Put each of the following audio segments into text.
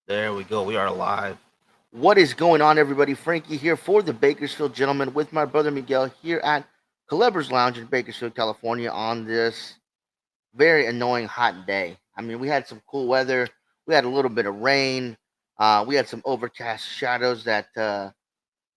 There we go. We are live. What is going on, everybody? Frankie here for the Bakersfield Gentleman with my brother Miguel here at Calebra's Lounge in Bakersfield, California on this very annoying hot day. I mean, we had some cool weather. We had a little bit of rain. We had some overcast shadows that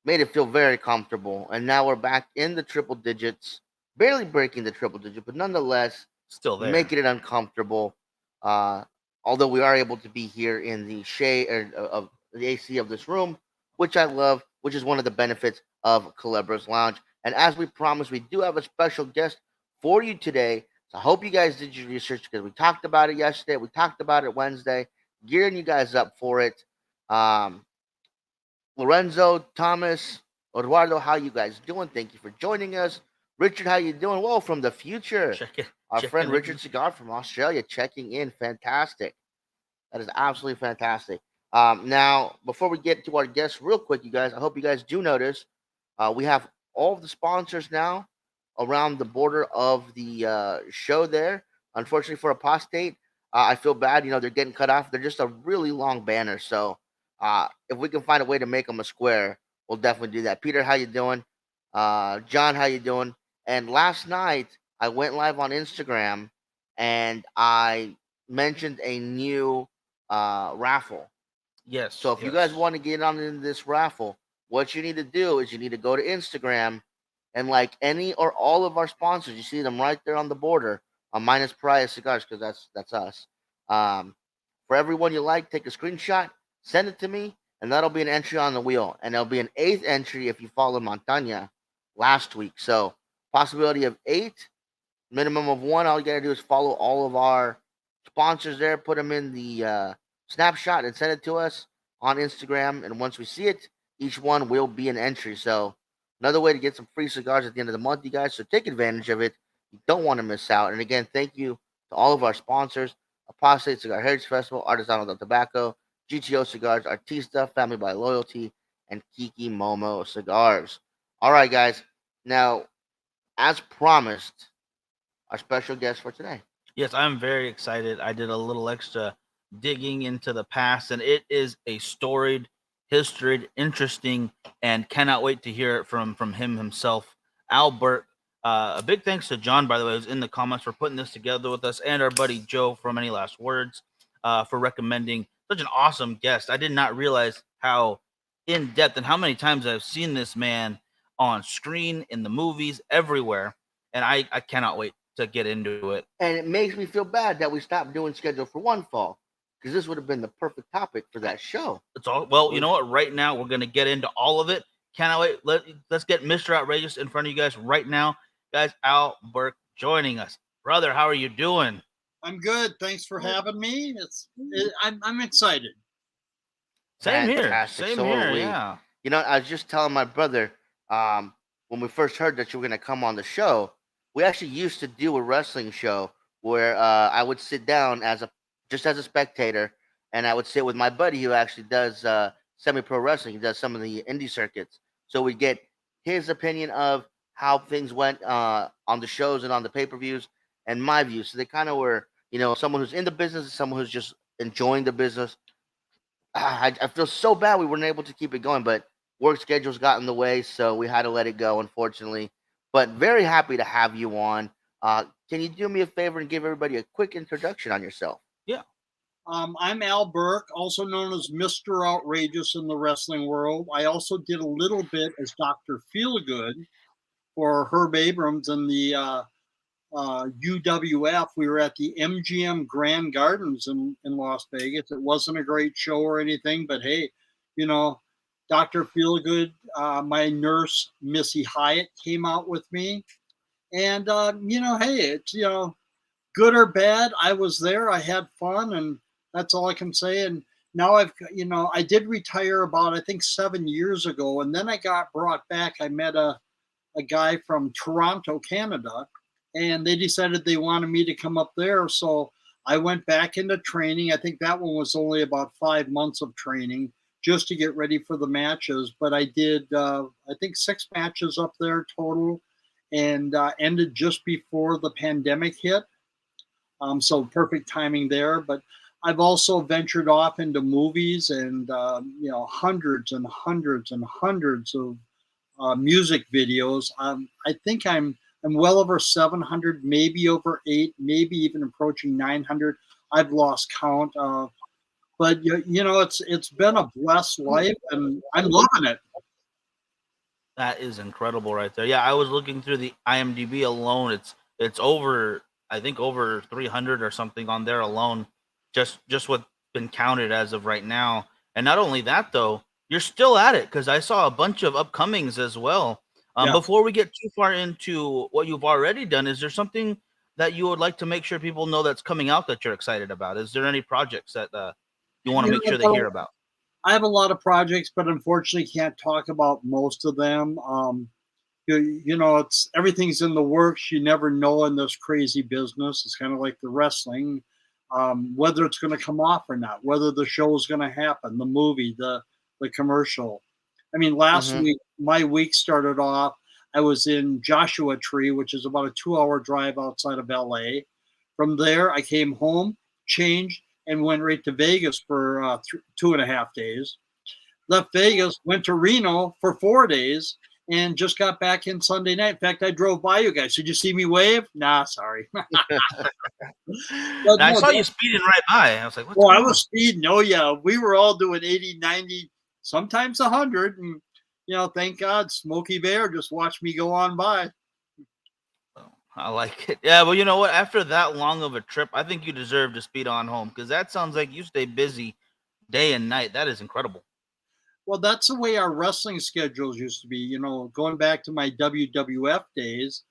made it feel very comfortable. And now we're back in the triple digits, barely breaking the triple digit, but nonetheless Still there. making it uncomfortable. Uh, Although we are able to be here in the shade of the AC of this room, which I love, which is one of the benefits of Calebra's Lounge. And as we promised, we do have a special guest for you today. So I hope you guys did your research because we talked about it yesterday. We talked about it Wednesday, gearing you guys up for it. Um, Lorenzo, Thomas, Eduardo, how you guys doing? Thank you for joining us. Richard, how you doing? Well, from the future, Check it. our friend Checking Richard in. Cigar from Australia checking in. Fantastic. That is absolutely fantastic. Now, before we get to our guests, real quick, you guys, I hope you guys do notice we have all of the sponsors now around the border of the show there. Unfortunately for Apostate, I feel bad. You know, they're getting cut off. They're just a really long banner. So if we can find a way to make them a square, we'll definitely do that. Peter, how you doing? John, how you doing? And last night, I went live on Instagram and I mentioned a new raffle. So Yes, if you guys yes. want to get on in this raffle, what you need to do is you need to go to Instagram and like any or all of our sponsors, you see them right there on the border on minus Pariah Cigars because that's us. Um, for everyone you like, take a screenshot, send it to me, and that'll be an entry on the wheel. And there'll be an eighth entry if you follow Montana last week. So possibility of eight, minimum of one. All you gotta do is follow all of our sponsors there, put them in the snapshot, and send it to us on Instagram. And once we see it, each one will be an entry. So another way to get some free cigars at the end of the month, you guys. So take advantage of it. You don't want to miss out. And again, thank you to all of our sponsors: Apostate Cigar Heritage Festival, Artisanal del Tobacco, GTO Cigars, Artista, Family by Loyalty, and Kiki Momo Cigars. All right, guys. Now, as promised, our special guest for today. Yes, I'm very excited. I did a little extra digging into the past, and it is a storied, history, interesting, and cannot wait to hear it from him himself, Albert. A big thanks to John, by the way, who's in the comments for putting this together with us, and our buddy Joe from Any Last Words for recommending such an awesome guest. I did not realize how in depth and how many times I've seen this man on screen, in the movies, everywhere, and I cannot wait to get into it. And it makes me feel bad that we stopped doing Schedule for One Fall because this would have been the perfect topic for that show. It's all well. You Was know what? Right now, we're gonna get into all of it. Cannot wait. Let's get Mr. Outrageous in front of you guys right now, guys. Al Burke joining us, brother. How are you doing? I'm good. Thanks for having me. I'm excited. Same here. fantastic. Same So are here. we. Yeah. You know, I was just telling my brother um, when we first heard that you were going to come on the show, we actually used to do a wrestling show where I would sit down as a just as a spectator, and I would sit with my buddy who actually does semi-pro wrestling. He does some of the indie circuits, so we get his opinion of how things went on the shows and on the pay-per-views, and my views. So they kind of were, you know, someone who's in the business and someone who's just enjoying the business. I feel so bad we weren't able to keep it going, but work schedules got in the way, so we had to let it go, unfortunately. But very happy to have you on. Can you do me a favor and give everybody a quick introduction on yourself? Yeah. I'm Al Burke, also known as Mr. Outrageous in the wrestling world. I also did a little bit as Dr. Feelgood for Herb Abrams in the UWF. We were at the MGM Grand Gardens in Las Vegas. It wasn't a great show or anything, but hey, you know, Dr. Feelgood, my nurse, Missy Hyatt, came out with me. And, hey, it's, good or bad, I was there. I had fun, and that's all I can say. And now I did retire about, I think, 7 years ago. And then I got brought back. I met a guy from Toronto, Canada, and they decided they wanted me to come up there. So I went back into training. I think that one was only about 5 months of training just to get ready for the matches. But I did, I think, 6 matches up there total, and ended just before the pandemic hit. So perfect timing there. But I've also ventured off into movies and hundreds and hundreds and hundreds of music videos. I think I'm well over 700, maybe over eight, maybe even approaching 900. I've lost count. But it's been a blessed life, and I'm loving it. That is incredible right there. Yeah, I was looking through the IMDb alone. It's over, I think, over 300 or something on there alone. Just what's been counted as of right now. And not only that though, you're still at it because I saw a bunch of upcomings as well. Yeah. Before we get too far into what you've already done, is there something that you would like to make sure people know that's coming out that you're excited about? Is there any projects that you want to make sure they hear about? I have a lot of projects, but unfortunately can't talk about most of them. It's everything's in the works. You never know in this crazy business. It's kind of like the wrestling, whether it's going to come off or not, whether the show is going to happen, the movie, the commercial. I mean, last week my week started off. I was in Joshua Tree, which is about a 2-hour drive outside of LA. From there, I came home, changed, and went right to Vegas for 2.5 days. Left Vegas, went to Reno for 4 days, and just got back in Sunday night. In fact, I drove by you guys. Did you see me wave? Nah, sorry. I saw you speeding right by. I was like, what's I was speeding. Oh, yeah. We were all doing 80, 90, sometimes 100. And, thank God, Smokey Bear just watched me go on by. I like it. Yeah, well, you know what? After that long of a trip, I think you deserve to speed on home because that sounds like you stay busy day and night. That is incredible. Well, that's the way our wrestling schedules used to be. Going back to my WWF days,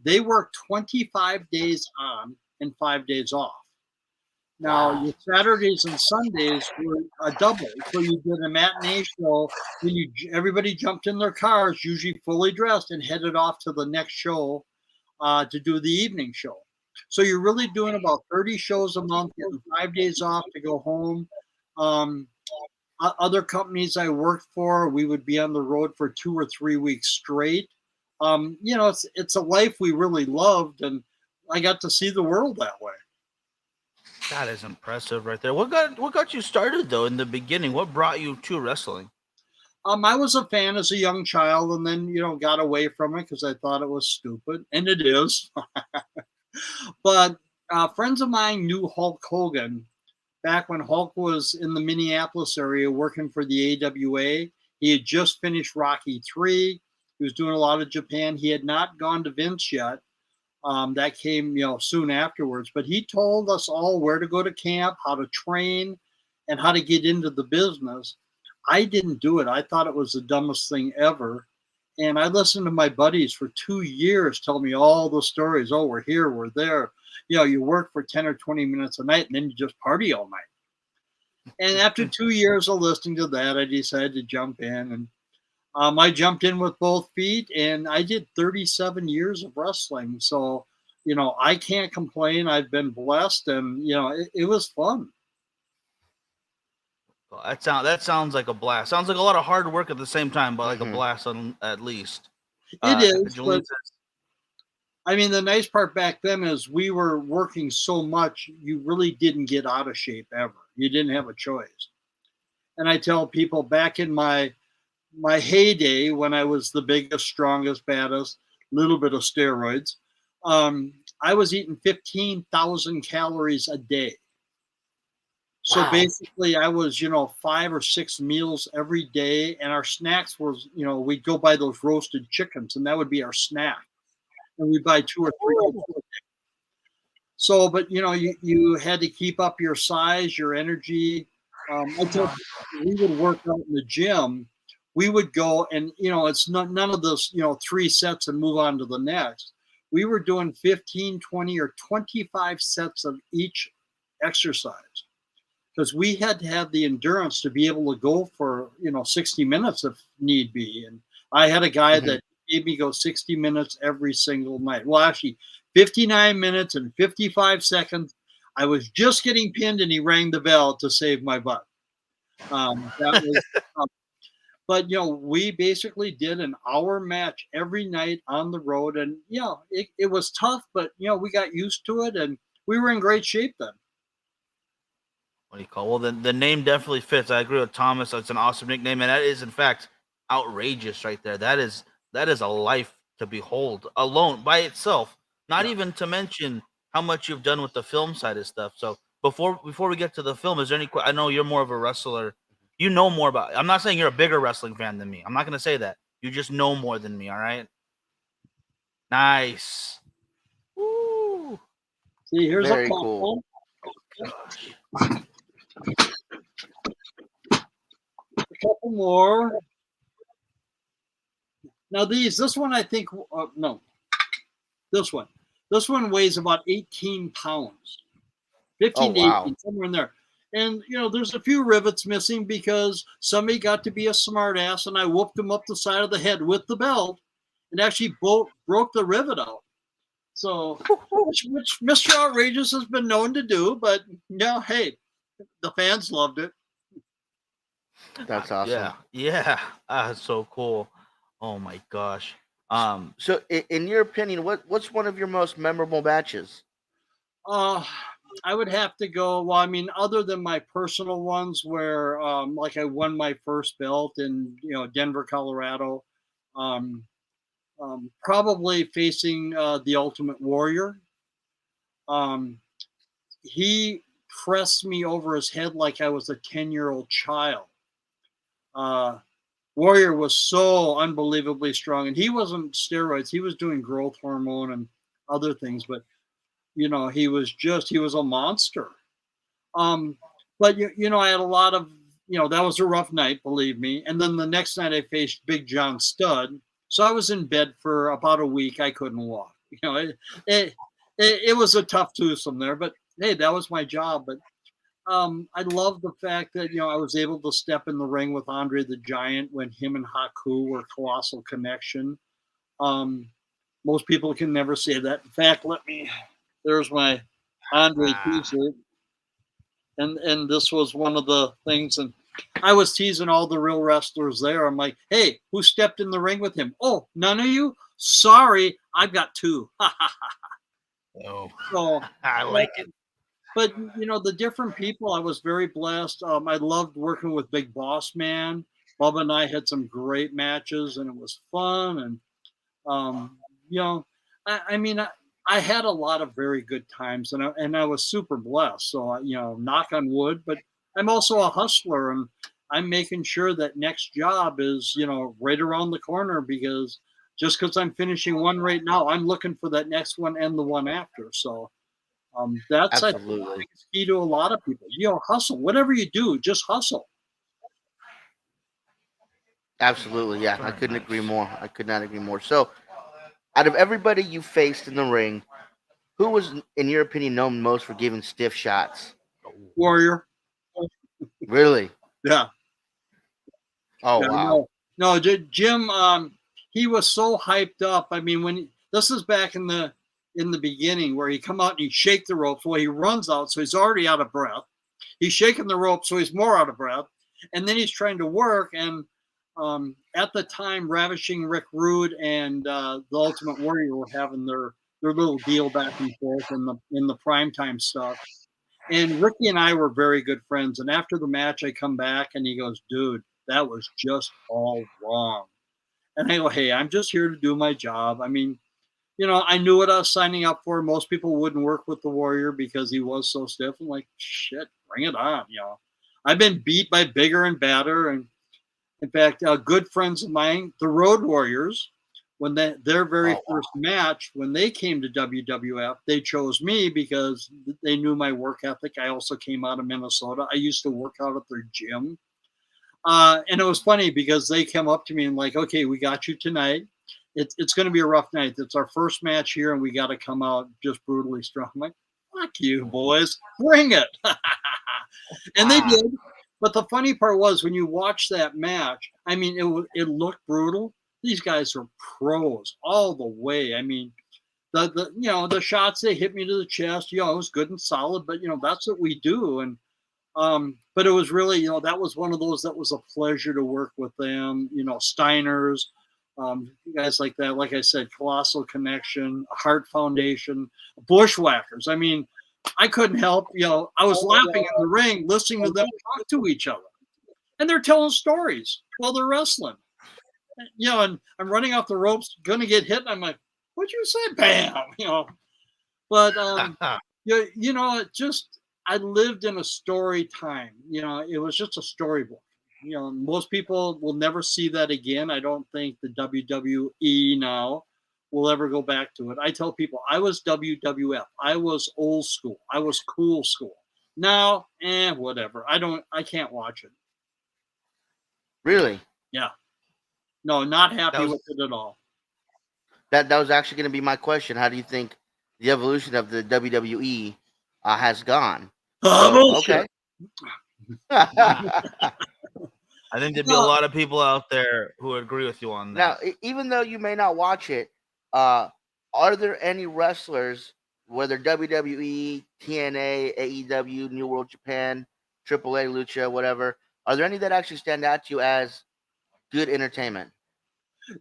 they worked 25 days on and 5 days off. Now, your Saturdays and Sundays were a double. So you did a matinee show, then everybody jumped in their cars, usually fully dressed, and headed off to the next show to do the evening show. So you're really doing about 30 shows a month, getting 5 days off to go home. Other companies I worked for, we would be on the road for 2 or 3 weeks straight. It's a life we really loved, and I got to see the world that way. That is impressive right there. What got you started though in the beginning? What brought you to wrestling? I was a fan as a young child, and then got away from it because I thought it was stupid, and it is. But friends of mine knew Hulk Hogan back when Hulk was in the Minneapolis area working for the AWA. He had just finished Rocky III. He was doing a lot of Japan. He had not gone to Vince yet. That came, soon afterwards. But he told us all where to go to camp, how to train, and how to get into the business. I didn't do it. I thought it was the dumbest thing ever. And I listened to my buddies for 2 years tell me all the stories. Oh, we're here, we're there. You work for 10 or 20 minutes a night, and then you just party all night. And after 2 years of listening to that, I decided to jump in. And I jumped in with both feet, and I did 37 years of wrestling. So, I can't complain. I've been blessed, and, it was fun. Well, that sounds like a blast. Sounds like a lot of hard work at the same time, but like a blast at least. It is. But, I mean, the nice part back then is we were working so much, you really didn't get out of shape ever. You didn't have a choice. And I tell people back in my heyday when I was the biggest, strongest, baddest, little bit of steroids, I was eating 15,000 calories a day. So basically I was, 5 or 6 meals every day. And our snacks was, we'd go buy those roasted chickens, and that would be our snack. And we'd buy 2 or 3. So, but you had to keep up your size, your energy. I told we would work out in the gym. We would go and, it's none of this, 3 sets and move on to the next. We were doing 15, 20, or 25 sets of each exercise because we had to have the endurance to be able to go for, 60 minutes if need be. And I had a guy that made me go 60 minutes every single night. Well, actually, 59 minutes and 55 seconds. I was just getting pinned, and he rang the bell to save my butt. But we basically did an hour match every night on the road, and it was tough, but we got used to it, and we were in great shape then. what do you call? Well, the name definitely fits. I agree with Thomas. That's an awesome nickname, and that is in fact outrageous right there. That is a life to behold alone by itself. Not Yeah. even to mention how much you've done with the film side of stuff. So before we get to the film, is there any? I know you're more of a wrestler. You know more about. I'm not saying you're a bigger wrestling fan than me. I'm not going to say that. You just know more than me. All right. Nice. Woo. See, here's a Very cool. couple. Gosh. A couple more. Now this one I think, no, this one weighs about 18 pounds, 15 to wow. 18, somewhere in there. And, there's a few rivets missing because somebody got to be a smart ass and I whooped him up the side of the head with the belt and actually broke the rivet out. So, which Mr. Outrageous has been known to do, but hey, the fans loved it. That's awesome. Yeah. That's so cool. Oh my gosh. So, in your opinion, what's one of your most memorable matches? I would have to go. Well, I mean, other than my personal ones, where like I won my first belt in Denver, Colorado, um, probably facing the Ultimate Warrior. He pressed me over his head like I was a 10-year-old child. Warrior was so unbelievably strong, and he wasn't steroids. He was doing growth hormone and other things, but he was a monster. But I had a lot of, that was a rough night, believe me. And then the next night I faced Big John Studd. So I was in bed for about a week. I couldn't walk. It was a tough twosome there, but hey, that was my job. But I love the fact that I was able to step in the ring with Andre the Giant when him and Haku were Colossal Connection. Most people can never say that. In fact, there's my Andre t-shirt. And this was one of the things, and I was teasing all the real wrestlers there. I'm like, hey, who stepped in the ring with him? Oh, none of you? Sorry, I've got two. Oh, So, I like it. But the different people, I was very blessed. I loved working with Big Boss Man. Bubba and I had some great matches, and it was fun. And I mean, I had a lot of very good times, and I was super blessed. So knock on wood. But I'm also a hustler, and I'm making sure that next job is right around the corner, because just because I'm finishing one right now, I'm looking for that next one and the one after. So that's I think the Absolutely. biggest key to a lot of people. Hustle. Whatever you do, just hustle. Absolutely. Yeah, I Very couldn't agree nice. more. I could not agree more. So, out of everybody you faced in the ring, who was, in your opinion, known most for giving stiff shots? Warrior. Really? Yeah. Oh, Yeah, wow. no, Jim. He was so hyped up. I mean, this is back in the beginning, where he come out and he shake the ropes. Well, he runs out, so he's already out of breath. He's shaking the rope, so he's more out of breath, and then he's trying to work. And at the time, Ravishing Rick Rude and the Ultimate Warrior were having their little deal back and forth in the primetime stuff. And Ricky and I were very good friends. And after the match, I come back and he goes, dude, that was just all wrong. And I go, hey, I'm just here to do my job. I mean, I knew what I was signing up for. Most people wouldn't work with the Warrior because he was so stiff. I'm like, shit, bring it on. I've been beat by bigger and badder. And in fact, good friends of mine, the Road Warriors, when their very first match, when they came to WWF, they chose me because they knew my work ethic. I also came out of Minnesota. I used to work out at their gym. And it was funny because they came up to me and like, okay, we got you tonight. It's going to be a rough night. It's our first match here, and we got to come out just brutally strong. I'm like, fuck you, boys. Bring it. And they did. But the funny part was, when you watch that match, I mean, it looked brutal. These guys are pros all the way. I mean, the shots they hit me to the chest, it was good and solid, but that's what we do. And but it was really, that was one of those that was a pleasure to work with them. Steiners, guys like that. Like I said, Colossal Connection, Heart Foundation, Bushwhackers. I mean, I couldn't help, I was laughing in the ring, listening to them talk to each other. And they're telling stories while they're wrestling. And I'm running off the ropes, going to get hit. And I'm like, what'd you say? Bam, But, it just, I lived in a story time. It was just a storybook. Most people will never see that again. I don't think the WWE now will ever go back to it. I tell people I was WWF. I was old school. I was cool school. Now, whatever. I can't watch it. Really? Yeah. No, not happy was- with it at all. That was actually going to be my question. How do you think the evolution of the WWE has gone? Bullshit. I think there'd be a lot of people out there who would agree with you on that. Now, even though you may not watch it, are there any wrestlers, whether WWE, TNA, AEW, New World Japan, AAA, Lucha, whatever, are there any that actually stand out to you as good entertainment?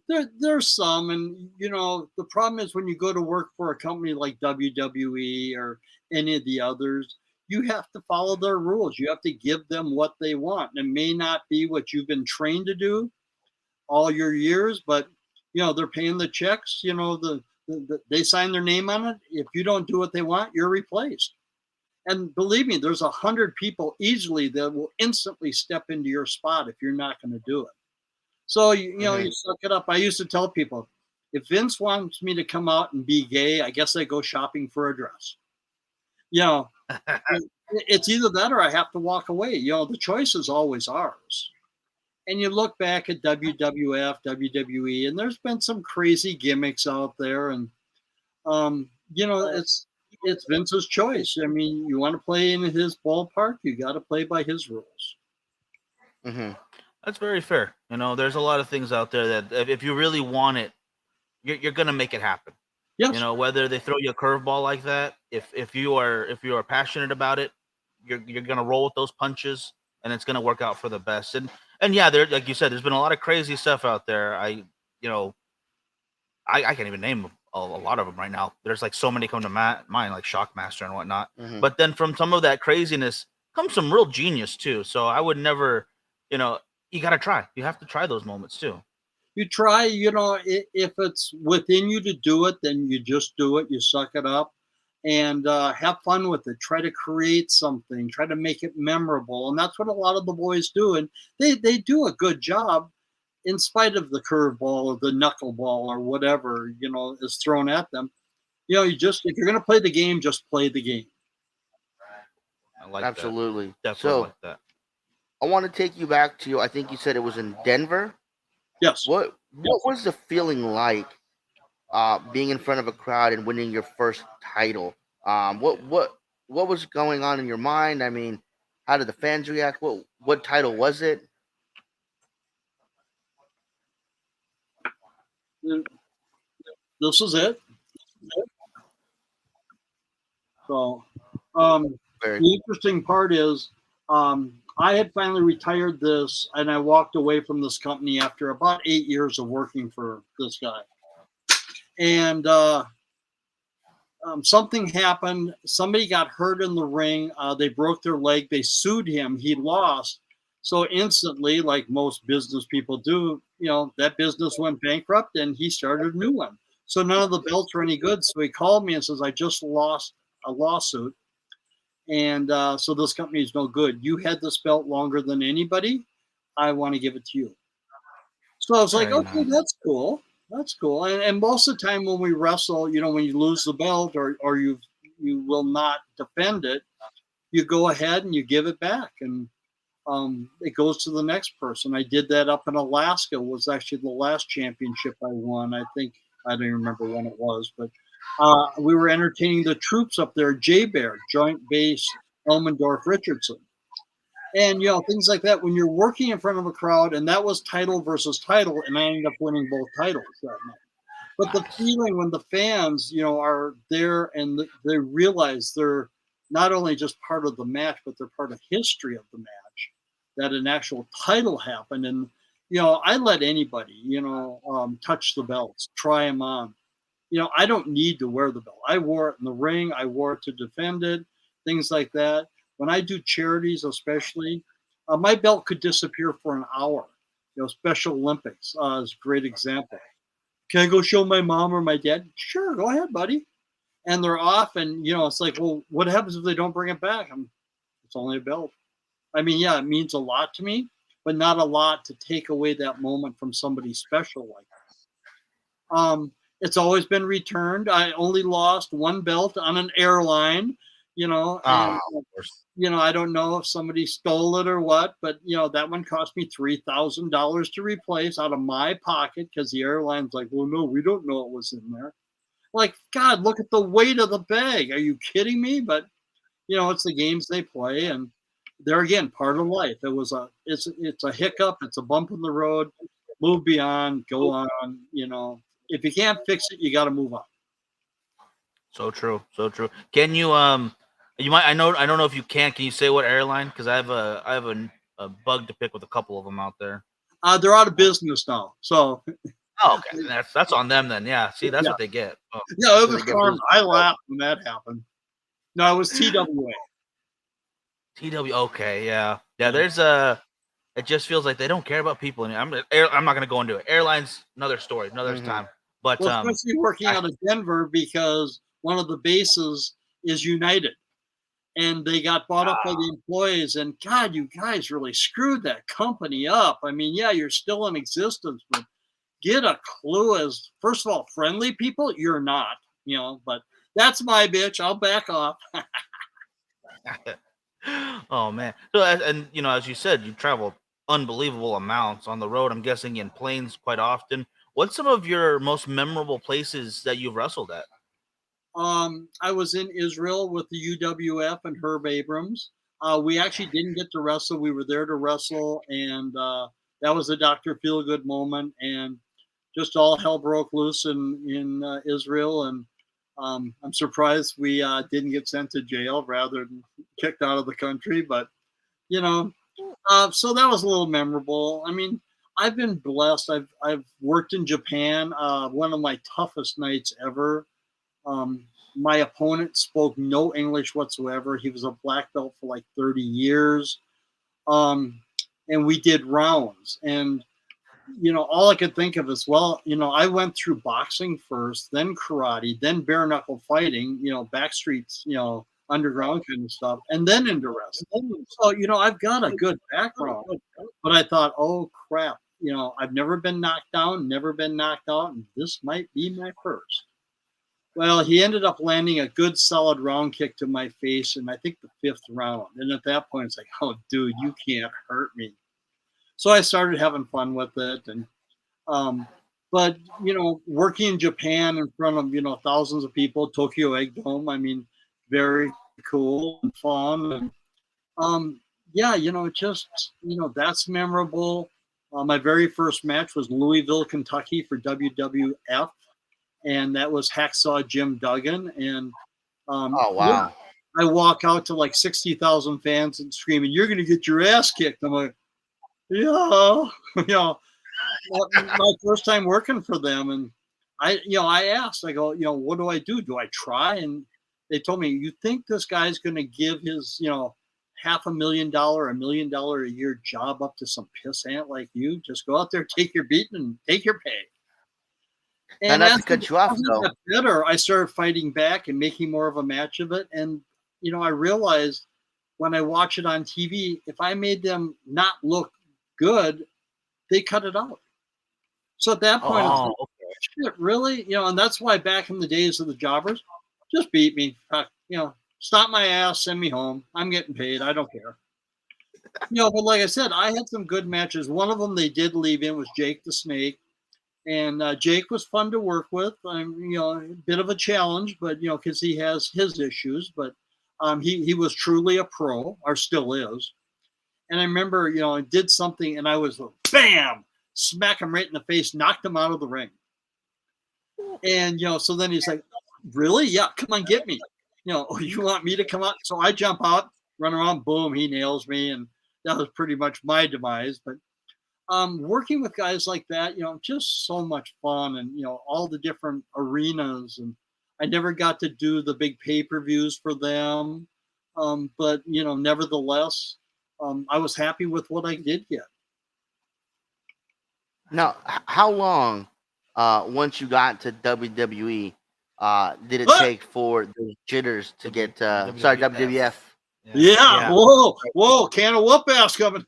There's some, and the problem is when you go to work for a company like WWE or any of the others, you have to follow their rules. You have to give them what they want. And it may not be what you've been trained to do all your years, but they're paying the checks. They sign their name on it. If you don't do what they want, you're replaced. And believe me, there's 100 people easily that will instantly step into your spot if you're not going to do it. So you suck it up. I used to tell people, if Vince wants me to come out and be gay, I guess I go shopping for a dress. It's either that or I have to walk away. The choice is always ours. And you look back at WWF, WWE, and there's been some crazy gimmicks out there, and it's Vince's choice. I mean, you want to play in his ballpark, you got to play by his rules. Mm-hmm. That's very fair. There's a lot of things out there that if you really want it, you're gonna make it happen. Yes. Whether they throw you a curveball like that, if you are passionate about it, you're gonna roll with those punches, and it's gonna work out for the best. And yeah, there, like you said, there's been a lot of crazy stuff out there. I can't even name a lot of them right now. There's like so many come to mind, like Shockmaster and whatnot. Mm-hmm. But then from some of that craziness comes some real genius too. So I would never, you got to try. You have to try those moments too. You try, if it's within you to do it, then you just do it. You suck it up and have fun with it. Try to create something. Try to make it memorable. And that's what a lot of the boys do. And they do a good job in spite of the curveball or the knuckleball or whatever, is thrown at them. If you're going to play the game, just play the game. I like absolutely. That. Definitely like that. I want to take you back to, I think you said it was in Denver. Yes. What was the feeling like being in front of a crowd and winning your first title? What was going on in your mind? I mean, how did the fans react? What title was it? This is it. So the interesting part is I had finally retired this, and I walked away from this company after about 8 years of working for this guy. And something happened. Somebody got hurt in the ring. They broke their leg. They sued him. He lost. So instantly, like most business people do, that business went bankrupt, and he started a new one. So none of the belts were any good. So he called me and says, I just lost a lawsuit. And so this company is no good. You had this belt longer than anybody. I want to give it to you. So I was like, okay, that's cool. That's cool. And most of the time when we wrestle, when you lose the belt or you will not defend it, you go ahead and you give it back. And it goes to the next person. I did that up in Alaska. It was actually the last championship I won. I don't even remember when it was, but we were entertaining the troops up there, J-Bear, Joint Base Elmendorf Richardson. And, things like that. When you're working in front of a crowd, and that was title versus title, and I ended up winning both titles that night. But the feeling when the fans, are there and they realize they're not only just part of the match, but they're part of history of the match, that an actual title happened. And, I let anybody, touch the belts, try them on. I don't need to wear the belt. I wore it in the ring. I wore it to defend it. things like that. When I do charities, especially, my belt could disappear for an hour. Special Olympics is a great example. Can I go show my mom or my dad? Sure, go ahead, buddy. And they're off, and it's like, well, what happens if they don't bring it back? It's only a belt. I mean, yeah, it means a lot to me, but not a lot to take away that moment from somebody special like that. It's always been returned. I only lost one belt on an airline, and Of course. I don't know if somebody stole it or what, but that one cost me $3,000 to replace out of my pocket because the airline's like, well, no, we don't know it was in there. Like, God, look at the weight of the bag. Are you kidding me? But it's the games they play, and they're again part of life. It's a hiccup, it's a bump in the road. Move beyond, go on. If you can't fix it, you got to move on. So true. So true. Can you you might I don't know if you can. Can you say what airline? Because I have a bug to pick with a couple of them out there. They're out of business now, so. Oh, okay. That's on them then. Yeah. See, that's what they get. Oh. Yeah, it was karma. I laughed when that happened. No, it was TWA. TW. Okay. Yeah. Yeah. There's a. It just feels like they don't care about people. I'm not going to go into it. Airlines, another story, another time. But especially working out of Denver, because one of the bases is United, and they got bought up by the employees. And God, you guys really screwed that company up. I mean, yeah, you're still in existence, but get a clue as, first of all, friendly people. You're not, But that's my bitch. I'll back off. Oh man. So and as you said, you travel unbelievable amounts on the road. I'm guessing in planes quite often. What's some of your most memorable places that you've wrestled at? I was in Israel with the UWF and Herb Abrams. We actually didn't get to wrestle. We were there to wrestle, and that was a Dr. Feelgood moment. And just all hell broke loose in Israel, and I'm surprised we didn't get sent to jail rather than kicked out of the country. But so that was a little memorable. I mean, I've been blessed. I've worked in Japan. One of my toughest nights ever. My opponent spoke no English whatsoever. He was a black belt for like 30 years. And we did rounds. And, all I could think of is, well, I went through boxing first, then karate, then bare knuckle fighting, backstreets, underground kind of stuff, and then into wrestling. So, I've got a good background. But I thought, oh, crap. I've never been knocked down, never been knocked out, and this might be my first. Well, he ended up landing a good solid round kick to my face in, I think, the 5th round. And at that point, it's like, oh, dude, you can't hurt me. So I started having fun with it. And but working in Japan in front of thousands of people, Tokyo Egg Dome, I mean, very cool and fun. And yeah, just that's memorable. My very first match was Louisville, Kentucky for WWF. And that was Hacksaw Jim Duggan. And oh wow! I walk out to like 60,000 fans and screaming, "You're going to get your ass kicked!" I'm like, yeah, my first time working for them, and I asked, I go, what do I do? Do I try? And they told me, you think this guy's going to give his, $500,000, $1 million a year job up to some pissant like you? Just go out there, take your beating, and take your pay. And not to cut you off, though. Better, I started fighting back and making more of a match of it. And, I realized when I watch it on TV, if I made them not look good, they cut it out. So at that point, I was like, shit, really? And that's why back in the days of the jobbers, just beat me. Stop my ass, send me home. I'm getting paid. I don't care. But like I said, I had some good matches. One of them they did leave in was Jake the Snake. And Jake was fun to work with. A bit of a challenge, but because he has his issues. But he was truly a pro, or still is. And I remember, I did something, and I was bam, smack him right in the face, knocked him out of the ring. And so then he's like, "Really? Yeah, come on, get me. You want me to come out?" So I jump out, run around, boom, he nails me, and that was pretty much my demise. But working with guys like that, just so much fun, and all the different arenas. And I never got to do the big pay-per-views for them. But nevertheless, I was happy with what I did get. Now, how long, once you got to WWE, did it What? take for those jitters to get? Sorry, WWF. Yeah. Yeah. Whoa, can of whoop ass coming.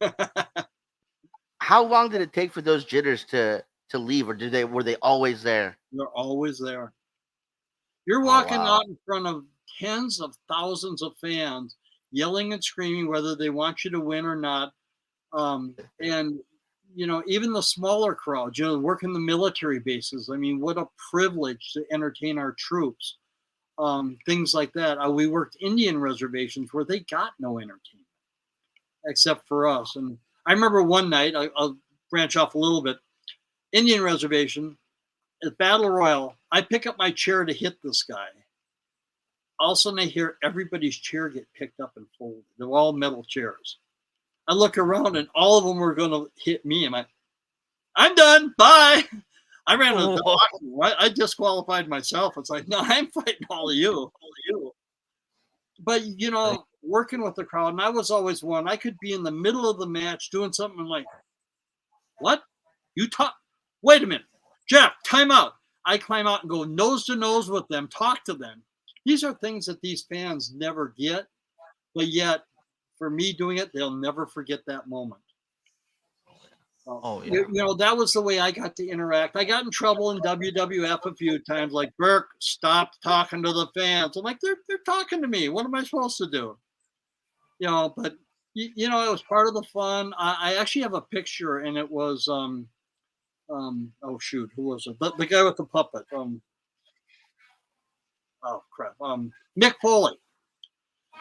How long did it take for those jitters to leave, or were they always there? They're always there. You're Oh, walking wow. out in front of tens of thousands of fans, yelling and screaming whether they want you to win or not. And even the smaller crowds, working the military bases. I mean, what a privilege to entertain our troops. Things like that. We worked Indian reservations where they got no entertainment except for us. And I remember one night, I'll branch off a little bit. Indian reservation at Battle Royal. I pick up my chair to hit this guy. All of a sudden, I hear everybody's chair get picked up and folded. They're all metal chairs. I look around, and all of them were going to hit me. I'm done. Bye. I ran to the doctor. I disqualified myself. It's like, no, I'm fighting all of you. But, working with the crowd, and I was always one. I could be in the middle of the match doing something like, what? You talk? Wait a minute. Jeff, time out. I climb out and go nose to nose with them, talk to them. These are things that these fans never get. But yet, for me doing it, they'll never forget that moment. Oh, yeah. That was the way I got to interact. I got in trouble in WWF a few times, like, Burke, stop talking to the fans. I'm like, they're talking to me. What am I supposed to do? But it was part of the fun. I actually have a picture, and it was oh shoot, who was it? The guy with the puppet. Oh crap. Mick Foley.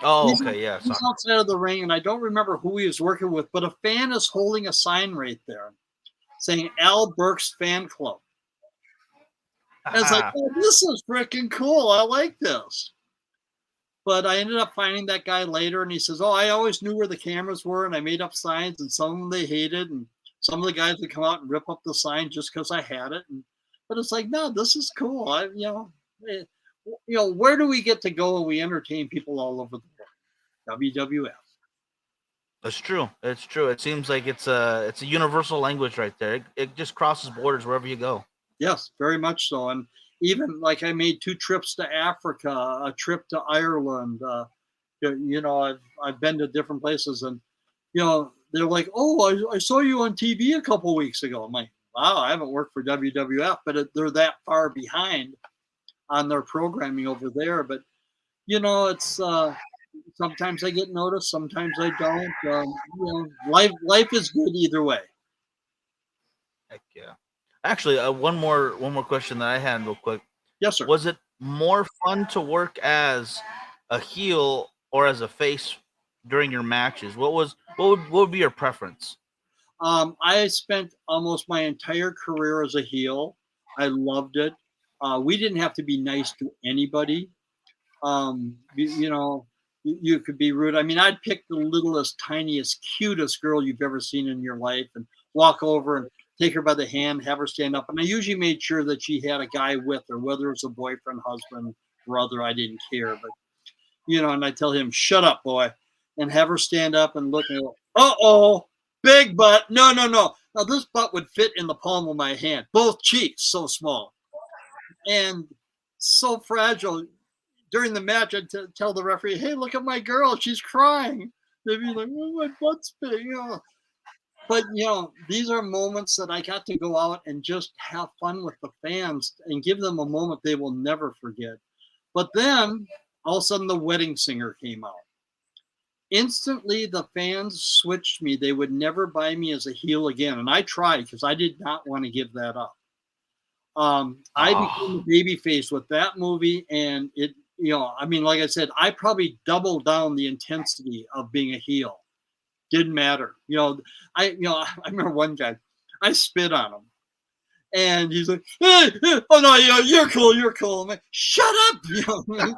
Oh, okay, yeah. He's outside of the ring, and I don't remember who he was working with, but a fan is holding a sign right there saying Al Burke's fan club. And it's like, oh, this is freaking cool. I like this. But I ended up finding that guy later, and he says, oh, I always knew where the cameras were, and I made up signs, and some of them they hated, and some of the guys would come out and rip up the sign just because I had it. But it's like, no, this is cool. Where do we get to go when we entertain people all over the world? WWF. That's true. It's true. It seems like it's a universal language right there. It just crosses borders wherever you go. Yes, very much so. And even like I made 2 trips to Africa, a trip to Ireland. I've been to different places, and they're like, oh, I saw you on TV a couple weeks ago. I'm like, wow, I haven't worked for WWF, but they're that far behind on their programming over there. But it's sometimes I get noticed, sometimes I don't. Life is good either way. Heck yeah. Actually, one more question that I had real quick. Yes, sir. Was it more fun to work as a heel or as a face during your matches? What would be your preference? I spent almost my entire career as a heel. I loved it. We didn't have to be nice to anybody. You could be rude. I mean, I'd pick the littlest, tiniest, cutest girl you've ever seen in your life and walk over and take her by the hand, have her stand up. And I usually made sure that she had a guy with her, whether it was a boyfriend, husband, brother, I didn't care. But, and I tell him, shut up, boy, and have her stand up and look and go, uh-oh, big butt. No. Now, this butt would fit in the palm of my hand, both cheeks, so small and so fragile. During the match, I'd tell the referee, hey, look at my girl. She's crying. They'd be like, oh, my butt's big. But, these are moments that I got to go out and just have fun with the fans and give them a moment they will never forget. But then, all of a sudden, the wedding singer came out. Instantly, the fans switched me. They would never buy me as a heel again. And I tried because I did not want to give that up. I became a babyface with that movie, and it, like I said, I probably doubled down the intensity of being a heel. Didn't matter. I remember one guy, I spit on him, and he's like, hey, oh no, you're cool. I'm like, shut up. What am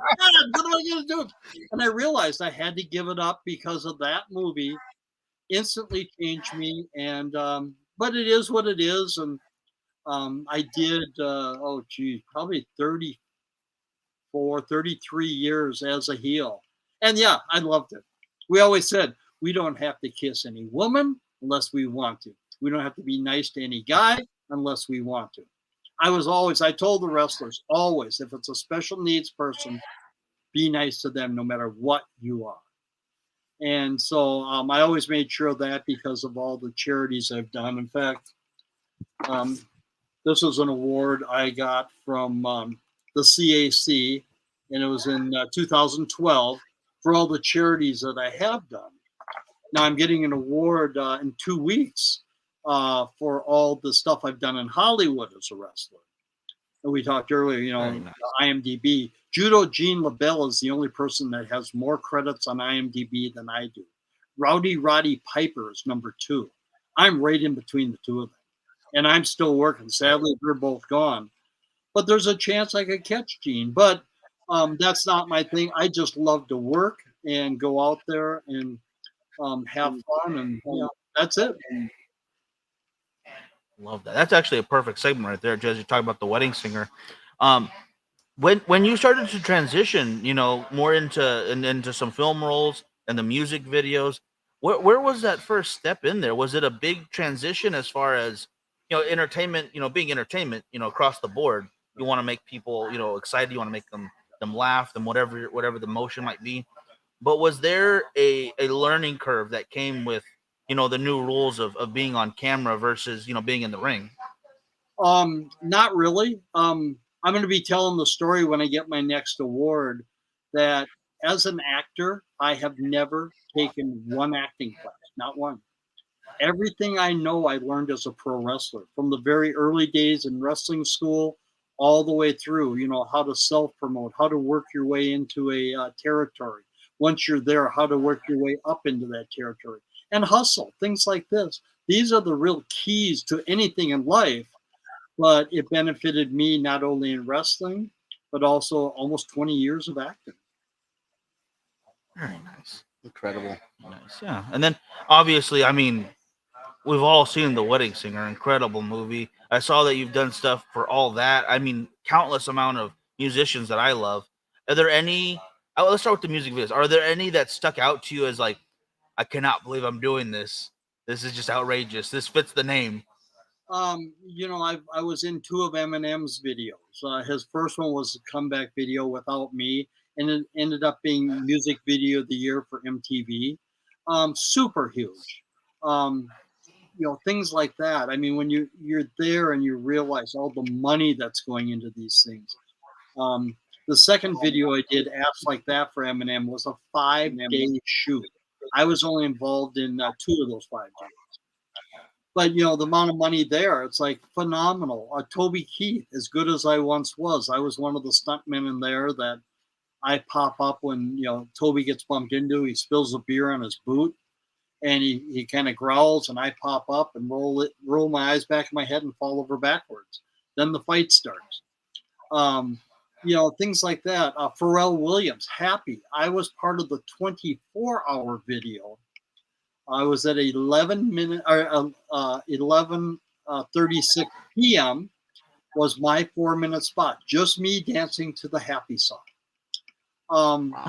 I going to do? And I realized I had to give it up because of that movie. Instantly changed me, and but it is what it is, and I did, probably 34, 33 years as a heel. And yeah, I loved it. We always said we don't have to kiss any woman unless we want to. We don't have to be nice to any guy unless we want to. I told the wrestlers always, if it's a special needs person, be nice to them no matter what you are. And so I always made sure of that because of all the charities I've done. In fact, um, this was an award I got from the CAC, and it was in 2012 for all the charities that I have done. Now I'm getting an award in 2 weeks for all the stuff I've done in Hollywood as a wrestler. And we talked earlier, Nice. IMDb. Judo Gene LaBelle is the only person that has more credits on IMDb than I do. Rowdy Roddy Piper is number 2. I'm right in between the two of them. And I'm still working. Sadly, they're both gone. But there's a chance I could catch Gene. But that's not my thing. I just love to work and go out there and have fun. And that's it. Love that. That's actually a perfect segment right there, Jez. You're talking about the wedding singer. Um, when you started to transition, more into some film roles and the music videos, where was that first step in there? Was it a big transition as far as entertainment? Being entertainment, across the board, you want to make people excited. You want to make them laugh, and whatever the motion might be. But was there a learning curve that came with the new rules of being on camera versus being in the ring? Not really. I'm going to be telling the story when I get my next award that as an actor, I have never taken one acting class, not one. Everything I know, I learned as a pro wrestler from the very early days in wrestling school all the way through, how to self promote, how to work your way into a territory. Once you're there, how to work your way up into that territory and hustle, things like this. These are the real keys to anything in life, but it benefited me not only in wrestling, but also almost 20 years of acting. Very nice. Incredible. Nice, yeah. And then obviously, I mean, we've all seen The Wedding Singer, incredible movie. I saw that you've done stuff for all that. I mean, countless amount of musicians that I love. Are there any? Let's start with the music videos. Are there any that stuck out to you as like, I cannot believe I'm doing this. This is just outrageous. This fits the name. I was in 2 of Eminem's videos. His first one was a comeback video, Without Me, and it ended up being music video of the year for MTV. Super huge. Things like that. I mean, when you're there and you realize all the money that's going into these things. The second video I did, Apps Like That for Eminem, was a 5-day shoot. I was only involved in 2 of those 5 days. But the amount of money there, it's like phenomenal. Toby Keith, as good as I once was, I was one of the stuntmen in there that I pop up when Toby gets bumped into. He spills a beer on his boot, and he kind of growls, and I pop up and roll my eyes back in my head and fall over backwards. Then the fight starts. Things like that. Pharrell Williams, Happy. I was part of the 24-hour video. I was at 11:36 p.m. was my 4-minute spot. Just me dancing to the Happy song.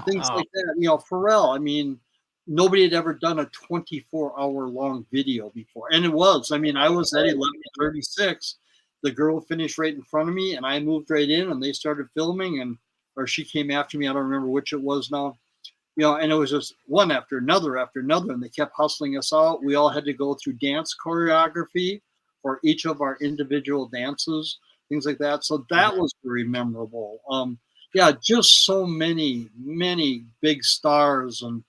Things like that. Pharrell. I mean, nobody had ever done a 24-hour long video before, and it was. I mean, I was at 11:36. The girl finished right in front of me, and I moved right in, and they started filming, or she came after me. I don't remember which it was now. And it was just one after another, and they kept hustling us out. We all had to go through dance choreography for each of our individual dances, things like that. So that was very memorable. Just so many big stars, and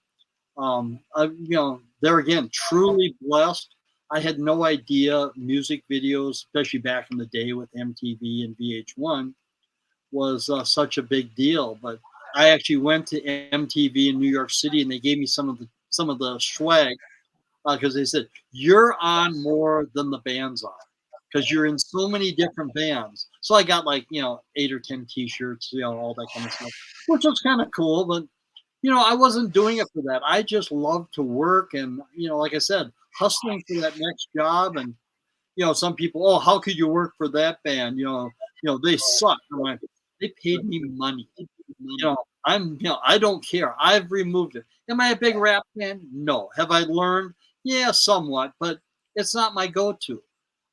there again, truly blessed. I had no idea music videos, especially back in the day with MTV and VH1, was such a big deal. But I actually went to MTV in New York City, and they gave me some of the swag because they said, you're on more than the bands are because you're in so many different bands. So I got 8 or 10 T-shirts, all that kind of stuff, which was kind of cool. But I wasn't doing it for that. I just loved to work, and like I said, hustling for that next job. And some people, oh, how could you work for that band? They suck. I'm like, they paid me money. I don't care. I've removed it. Am I a big rap fan? No. Have I learned? Yeah, somewhat, but it's not my go-to.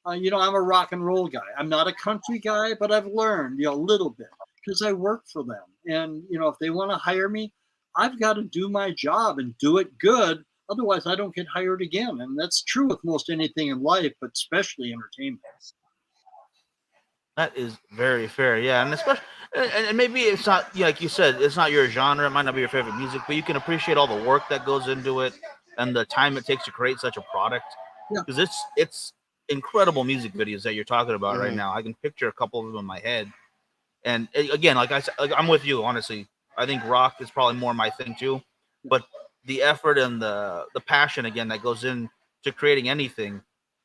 I'm a rock and roll guy. I'm not a country guy, but I've learned, a little bit because I work for them. And, if they want to hire me, I've got to do my job and do it good. Otherwise, I don't get hired again. And that's true with most anything in life, but especially entertainment. That is very fair, yeah, and especially, and maybe it's not, yeah, like you said, it's not your genre. It might not be your favorite music, but you can appreciate all the work that goes into it and the time it takes to create such a product. Yeah. Because it's incredible music videos that you're talking about right Mhm. now. I can picture a couple of them in my head, and again, like I said, like, I'm with you. Honestly, I think rock is probably more my thing too, but the effort and the passion again that goes into creating anything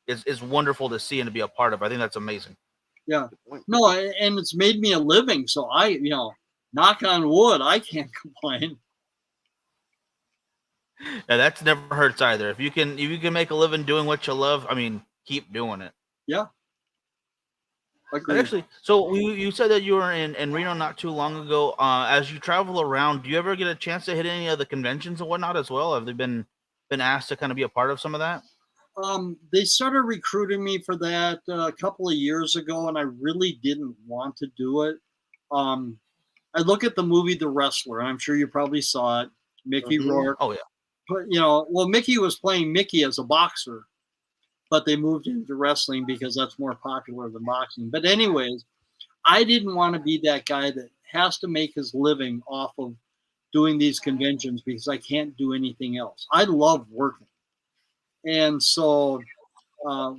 is wonderful to see and to be a part of. I think that's amazing. Yeah. Good point. No, and it's made me a living. So knock on wood, I can't complain. Yeah, that's never hurts either. If you can make a living doing what you love, I mean, keep doing it. Yeah. But Agreed. actually, so you said that you were in Reno not too long ago. As you travel around, do you ever get a chance to hit any of the conventions and whatnot as well? Have they been asked to kind of be a part of some of that? They started recruiting me for that a couple of years ago, and I really didn't want to do it. Um, I look at the movie The Wrestler, and I'm sure you probably saw it. Mickey Mhm. Rourke, Oh yeah. but well, Mickey was playing Mickey as a boxer, but they moved into wrestling because that's more popular than boxing. But anyways, I didn't want to be that guy that has to make his living off of doing these conventions because I can't do anything else. I love working, and so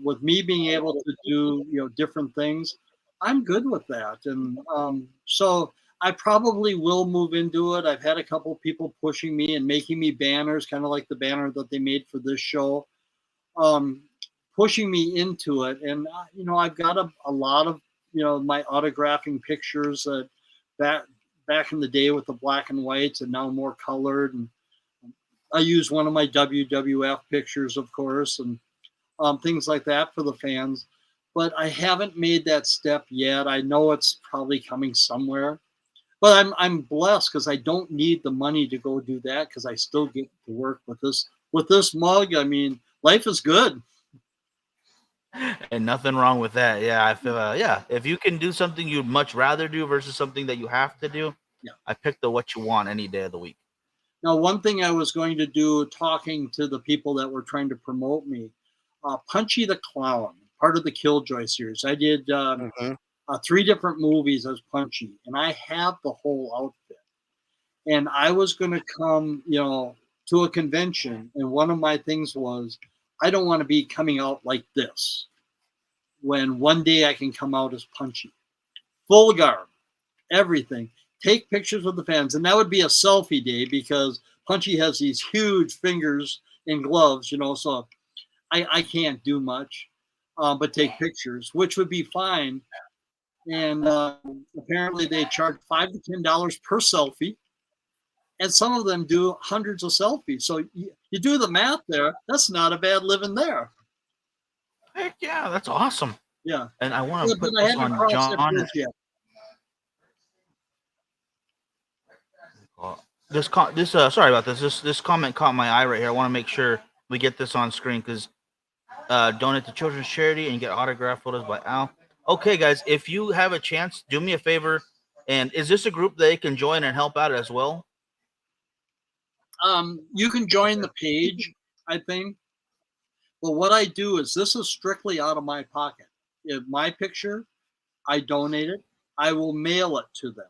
with me being able to do different things, I'm good with that. And so I probably will move into it. I've had a couple people pushing me and making me banners, kind of like the banner that they made for this show, um, pushing me into it. And I've got a lot of my autographing pictures that back back in the day with the black and whites, and now more colored. And I use one of my WWF pictures, of course, and things like that for the fans. But I haven't made that step yet. I know it's probably coming somewhere. But I'm blessed because I don't need the money to go do that because I still get to work with this mug. I mean, life is good. And nothing wrong with that. Yeah, I feel yeah. If you can do something you'd much rather do versus something that you have to do, Yeah. I pick the what you want any day of the week. Now, one thing I was going to do, talking to the people that were trying to promote me, Punchy the Clown, part of the Killjoy series. I did Mhm. 3 different movies as Punchy, and I have the whole outfit. And I was going to come, to a convention, and one of my things was I don't want to be coming out like this. When one day I can come out as Punchy, full garb, everything. Take pictures with the fans, and that would be a selfie day because Punchy has these huge fingers and gloves, so I can't do much, but take pictures, which would be fine. And apparently they charge $5 to $10 per selfie, and some of them do hundreds of selfies. So you do the math there. That's not a bad living there. Heck yeah, that's awesome. Yeah. And I want Yeah, to but put I this haven't on crossed that John. bridge yet. Sorry about this. This comment caught my eye right here. I want to make sure we get this on screen because donate to children's charity and get autograph photos by Al. Okay, guys, if you have a chance, do me a favor. And is this a group they can join and help out as well? You can join the page, I think. But what I do is this is strictly out of my pocket. If my picture, I donate it. I will mail it to them.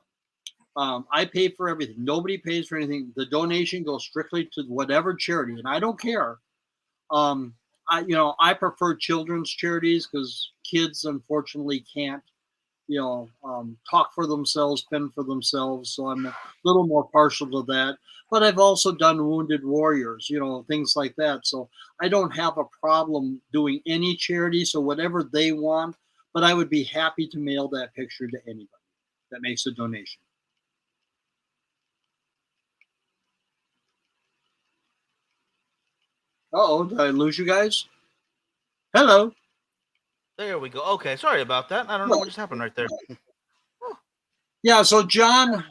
I pay for everything. Nobody pays for anything. The donation goes strictly to whatever charity, and I don't care. Um, I prefer children's charities because kids unfortunately can't, talk for themselves, fend for themselves. So I'm a little more partial to that. But I've also done wounded warriors, things like that. So I don't have a problem doing any charity. So whatever they want, but I would be happy to mail that picture to anybody that makes a donation. Oh, did I lose you guys? Hello. There we go. Okay, sorry about that. I don't know what just happened right there. Yeah, so John,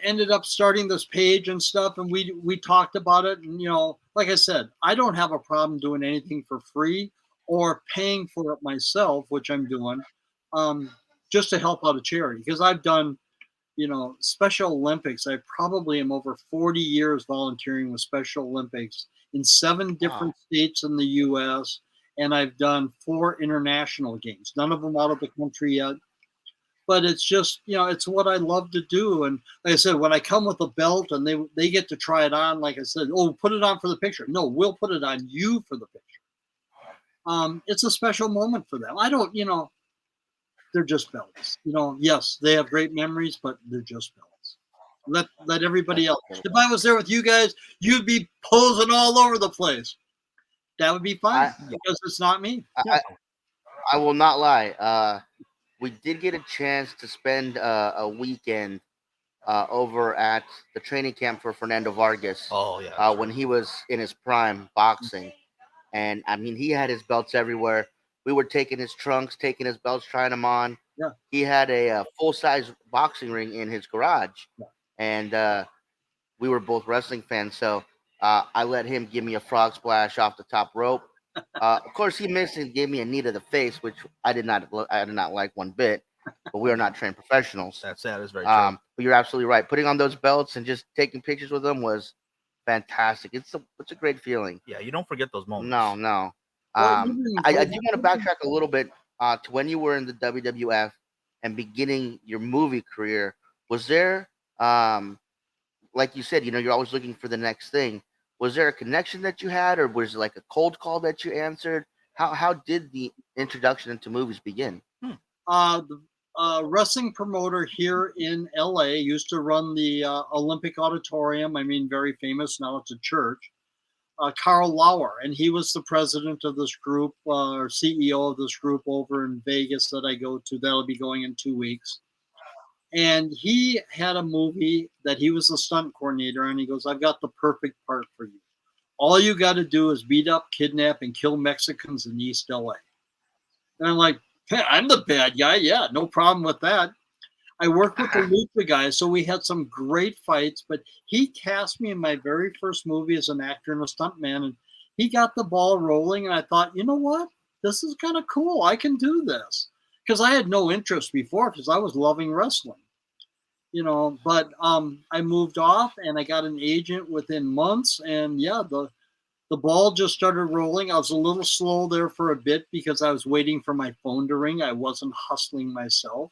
ended up starting this page and stuff, and we talked about it. And like I said, I don't have a problem doing anything for free or paying for it myself, which I'm doing, um, just to help out a charity. Because I've done, Special Olympics. I probably am over 40 years volunteering with Special Olympics in 7 different states in the U.S. And I've done 4 international games. None of them out of the country yet. But it's just, it's what I love to do. And like I said, when I come with a belt and they get to try it on, like I said, oh, put it on for the picture. No, we'll put it on you for the picture. It's a special moment for them. I don't, they're just belts. Yes, they have great memories, but they're just belts. Let everybody else. If I was there with you guys, you'd be posing all over the place. That would be fine because it's not me. I will not lie. We did get a chance to spend a weekend over at the training camp for Fernando Vargas. Oh yeah. When he was in his prime boxing, and I mean he had his belts everywhere. We were taking his trunks, taking his belts, trying them on. Yeah. He had a full size boxing ring in his garage, and we were both wrestling fans. So I let him give me a frog splash off the top rope. Of course, he missed and gave me a knee to the face, which I did not like one bit. But we are not trained professionals. That is very true. But you're absolutely right. Putting on those belts and just taking pictures with them was fantastic. It's a great feeling. Yeah, you don't forget those moments. No. I do want to backtrack a little bit to when you were in the WWF and beginning your movie career. Was there, like you said, you're always looking for the next thing. Was there a connection that you had, or was it like a cold call that you answered? How did the introduction into movies begin? The wrestling promoter here in LA used to run the Olympic Auditorium. I mean, very famous. Now it's a church. Carl Lauer, and he was the president of this group, or CEO of this group over in Vegas that I go to. That'll be going in 2 weeks. And he had a movie that he was the stunt coordinator, and he goes, I've got the perfect part for you. All you got to do is beat up, kidnap, and kill Mexicans in East LA. And I'm like, hey, I'm the bad guy. Yeah, no problem with that. I worked with the Lucha guys, so we had some great fights, but he cast me in my very first movie as an actor and a stuntman, and he got the ball rolling, and I thought, you know what? This is kind of cool. I can do this. Because I had no interest before because I was loving wrestling, but I moved off and I got an agent within months, and yeah, the ball just started rolling. I was a little slow there for a bit because I was waiting for my phone to ring. I wasn't hustling myself.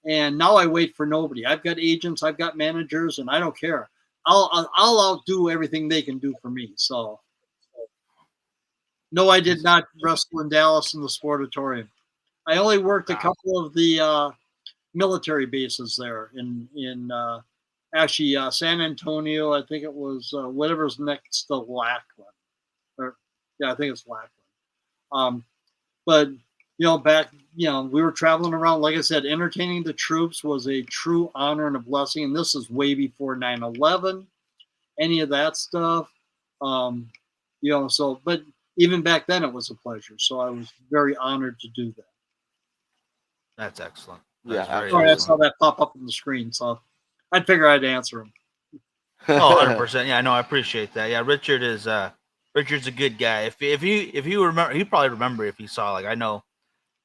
And now I wait for nobody. I've got agents, I've got managers, and I don't care. I'll outdo everything they can do for me. So no, I did not wrestle in Dallas in the Sportatorium. I only worked a couple of the military bases there in actually San Antonio. I think it was whatever's next to Lackland. I think it's Lackland. But back, we were traveling around. Like I said, entertaining the troops was a true honor and a blessing. And this is way before 9/11, any of that stuff. But even back then, it was a pleasure. So I was very honored to do that. That's excellent. Sorry, I saw that pop up on the screen, so I'd figure I'd answer him. Oh, 100%. Yeah, no, I appreciate that. Yeah, Richard's a good guy. If you remember, he'd probably remember if he saw, like, I know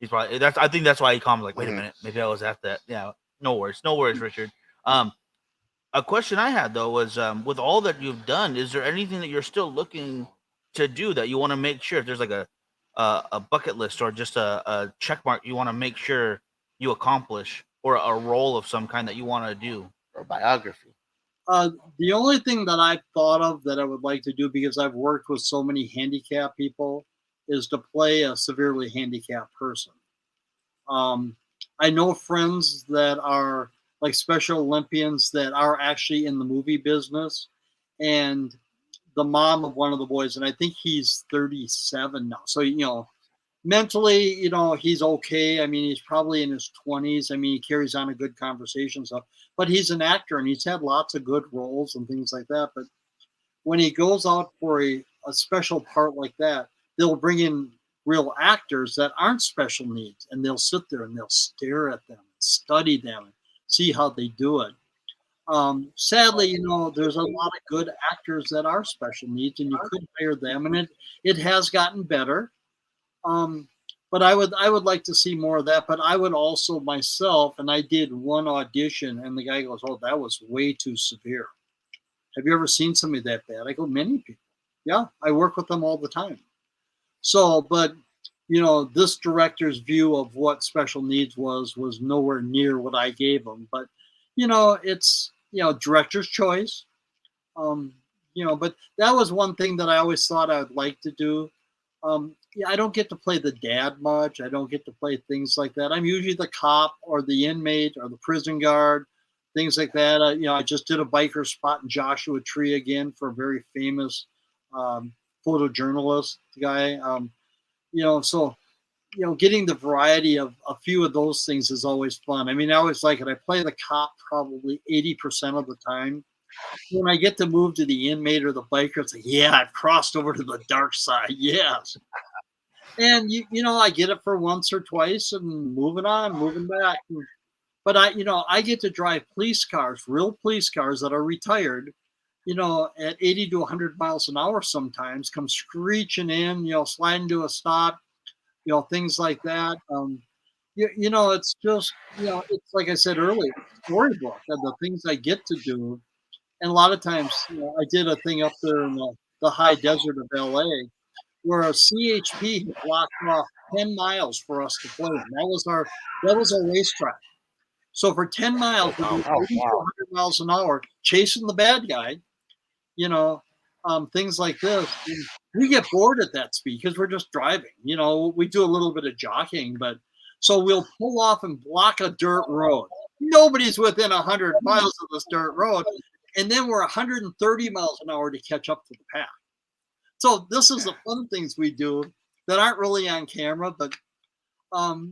he's probably, I think that's why he called me, like, wait a minute, maybe I was at that. Yeah, no worries, Richard. A question I had though was, with all that you've done, is there anything that you're still looking to do that you want to make sure, if there's like a bucket list or just a check mark you want to make sure you accomplish, or a role of some kind that you want to do, or biography? The only thing that I've thought of that I would like to do, because I've worked with so many handicapped people, is to play a severely handicapped person. I know friends that are like Special Olympians that are actually in the movie business, and the mom of one of the boys, and I think he's 37 now. So, mentally, he's okay. I mean, he's probably in his 20s. I mean, he carries on a good conversation stuff, but he's an actor and he's had lots of good roles and things like that. But when he goes out for a special part like that, they'll bring in real actors that aren't special needs, and they'll sit there and they'll stare at them, study them, and see how they do it. Sadly, there's a lot of good actors that are special needs, and you could hire them, and it has gotten better. Um, but I would like to see more of that. But I would also myself, and I did one audition, and the guy goes, "Oh, that was way too severe. Have you ever seen somebody that bad?" I go, "Many people. Yeah, I work with them all the time." So, but this director's view of what special needs was nowhere near what I gave him. But it's director's choice. Um, but that was one thing that I always thought I would like to do. Yeah, I don't get to play the dad much. I don't get to play things like that. I'm usually the cop or the inmate or the prison guard, things like that. I just did a biker spot in Joshua Tree again for a very famous um, photojournalist guy. So getting the variety of a few of those things is always fun. I mean, I always like it. I play the cop probably 80% of the time. When I get to move to the inmate or the biker, it's like, yeah, I've crossed over to the dark side. Yes. And I get it for once or twice and moving on, moving back. But I get to drive police cars, real police cars that are retired, at 80 to 100 miles an hour sometimes, come screeching in, sliding to a stop, things like that. It's just, it's like I said earlier, storybook and the things I get to do. And a lot of times, I did a thing up there in the high desert of LA where a CHP had blocked off 10 miles for us to play in. That was our racetrack. So for 10 miles, we Wow. did 80 to 100 miles an hour chasing the bad guy, you know, things like this. And we get bored at that speed because we're just driving. We do a little bit of jockeying, but so we'll pull off and block a dirt road. Nobody's within 100 miles of this dirt road. And then we're 130 miles an hour to catch up to the pack. So this is the fun things we do that aren't really on camera, but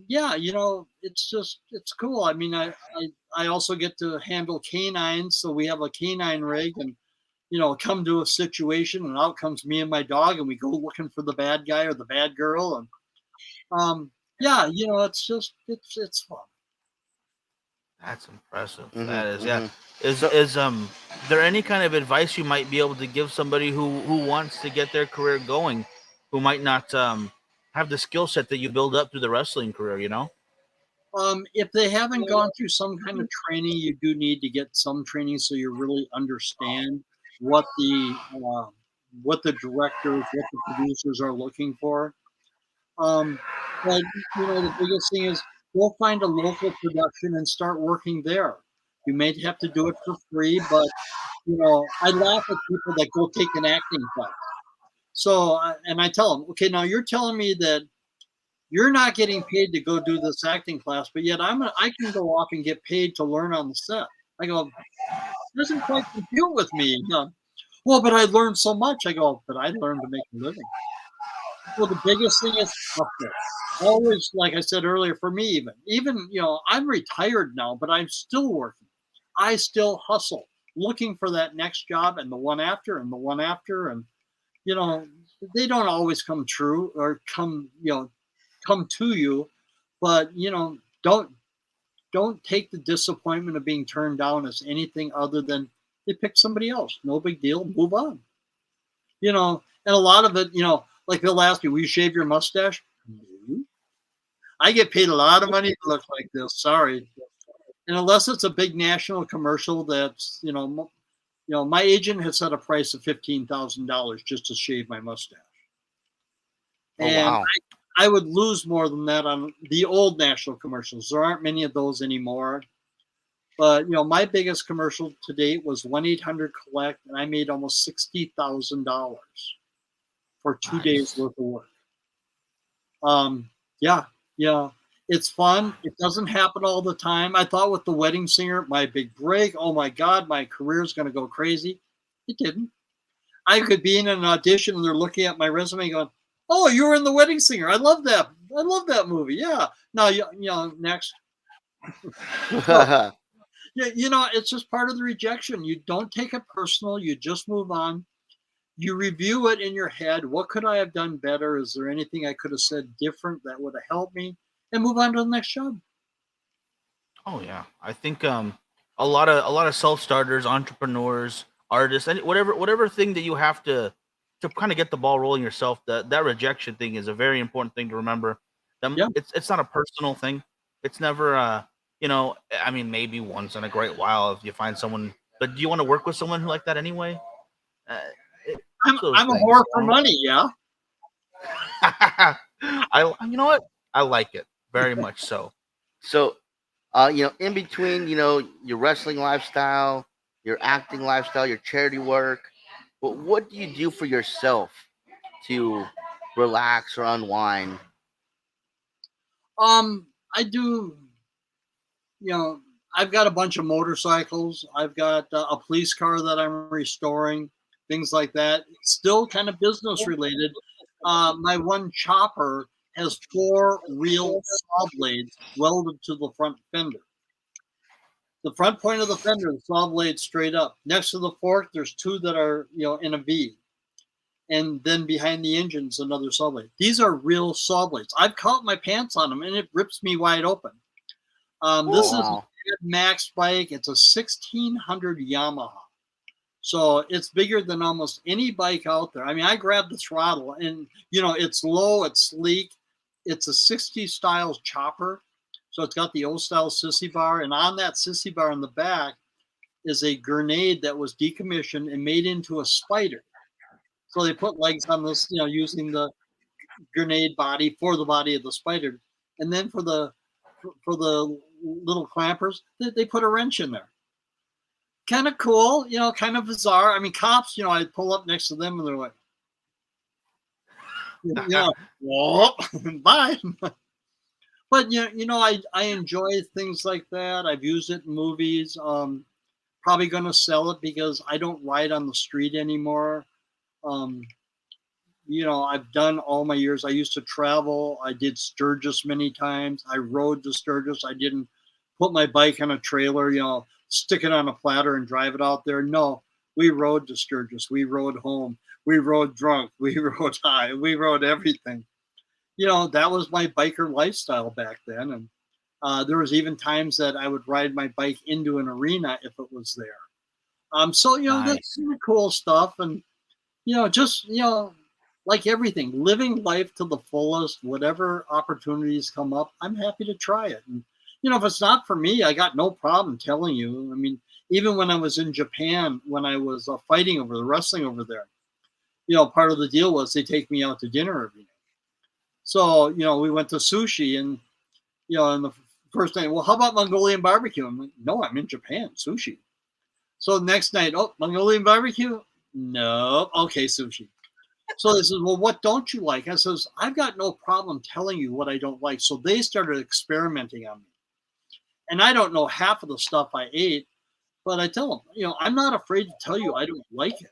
yeah, it's cool. I mean, I also get to handle canines, so we have a canine rig, and come to a situation, and out comes me and my dog, and we go looking for the bad guy or the bad girl, and yeah, it's fun. That's impressive. That Mm-hmm, is, yeah. mm-hmm. Is So, is there any kind of advice you might be able to give somebody who wants to get their career going, who might not have the skill set that you build up through the wrestling career? If they haven't gone through some kind of training, you do need to get some training so you really understand what the directors, what the producers are looking for. Um, but the biggest thing is go find a local production and start working there. You may have to do it for free, but I laugh at people that go take an acting class. So, and I tell them, okay, now you're telling me that you're not getting paid to go do this acting class, but yet I can go off and get paid to learn on the set. I go, doesn't quite compute with me. Well, but I learned so much. I go, but I learned to make a living. Well, the biggest thing is hustle. Always, like I said earlier, for me, even I'm retired now, but I'm still working. I still hustle, looking for that next job and the one after and the one after, and you know, they don't always come true or come to you, but don't take the disappointment of being turned down as anything other than they picked somebody else. No big deal. Move on. And a lot of it, like they'll ask me, will you shave your mustache? No. I get paid a lot of money to look like this. Sorry. And unless it's a big national commercial that's, my agent has set a price of $15,000 just to shave my mustache. oh And wow. I would lose more than that on the old national commercials. There aren't many of those anymore. But my biggest commercial to date was 1-800-collect, and I made almost $60,000 for 2 days Nice. worth of work. Yeah, yeah, it's fun. It doesn't happen all the time. I thought with the Wedding Singer, my big break, oh my God, my career is going to go crazy. It didn't. I could be in an audition and they're looking at my resume going, "Oh, you were in The Wedding Singer. I love that. I love that movie." Yeah. Now, next. So, yeah, it's just part of the rejection. You don't take it personal. You just move on. You review it in your head. What could I have done better? Is there anything I could have said different that would have helped me? And move on to the next job. Oh yeah, I think a lot of self starters, entrepreneurs, artists, and whatever thing that you have to kind of get the ball rolling yourself. That rejection thing is a very important thing to remember. Yeah. It's not a personal thing. It's never I mean, maybe once in a great while if you find someone, but do you want to work with someone who like that anyway? Uh, it's those I'm a things. whore for money. Yeah. You know what? I like it very much so. So, in between, your wrestling lifestyle, your acting lifestyle, your charity work, what do you do for yourself to relax or unwind? I do, you know, I've got a bunch of motorcycles. I've got a police car that I'm restoring, things like that. Still kind of business related. My one chopper has 4 real saw blades welded to the front fender. The front point of the fender, the saw blade straight up. Next to the fork, there's 2 that are, in a V. And then behind the engine's another saw blade. These are real saw blades. I've caught my pants on them and it rips me wide open. This is Wow. a Max bike. It's a 1600 Yamaha. So it's bigger than almost any bike out there. I mean, I grabbed the throttle and, it's low, it's sleek. It's a 60s style chopper. So it's got the old style sissy bar. And on that sissy bar in the back is a grenade that was decommissioned and made into a spider. So they put legs on this, using the grenade body for the body of the spider. And then for the little clampers, they put a wrench in there. Kind of cool, kind of bizarre. I mean, cops, I pull up next to them and they're like, whoop, bye. But I enjoy things like that. I've used it in movies. Probably going to sell it because I don't ride on the street anymore. I've done all my years. I used to travel. I did Sturgis many times. I rode to Sturgis. I didn't put my bike on a trailer, stick it on a platter and drive it out there. No, we rode to Sturgis. We rode home. We rode drunk. We rode high. We rode everything. That was my biker lifestyle back then. And there was even times that I would ride my bike into an arena if it was there. So, that's Nice. kind of cool stuff. And, just, like everything, living life to the fullest, whatever opportunities come up, I'm happy to try it. And, if it's not for me, I got no problem telling you. I mean, even when I was in Japan, when I was fighting over the wrestling over there, part of the deal was they take me out to dinner every night. So, we went to sushi and, and the first night, well, how about Mongolian barbecue? I'm like, no, I'm in Japan, sushi. So the next night, oh, Mongolian barbecue? No. Okay, sushi. So they said, well, what don't you like? I says, I've got no problem telling you what I don't like. So they started experimenting on me. And I don't know half of the stuff I ate, but I tell them, I'm not afraid to tell you I don't like it,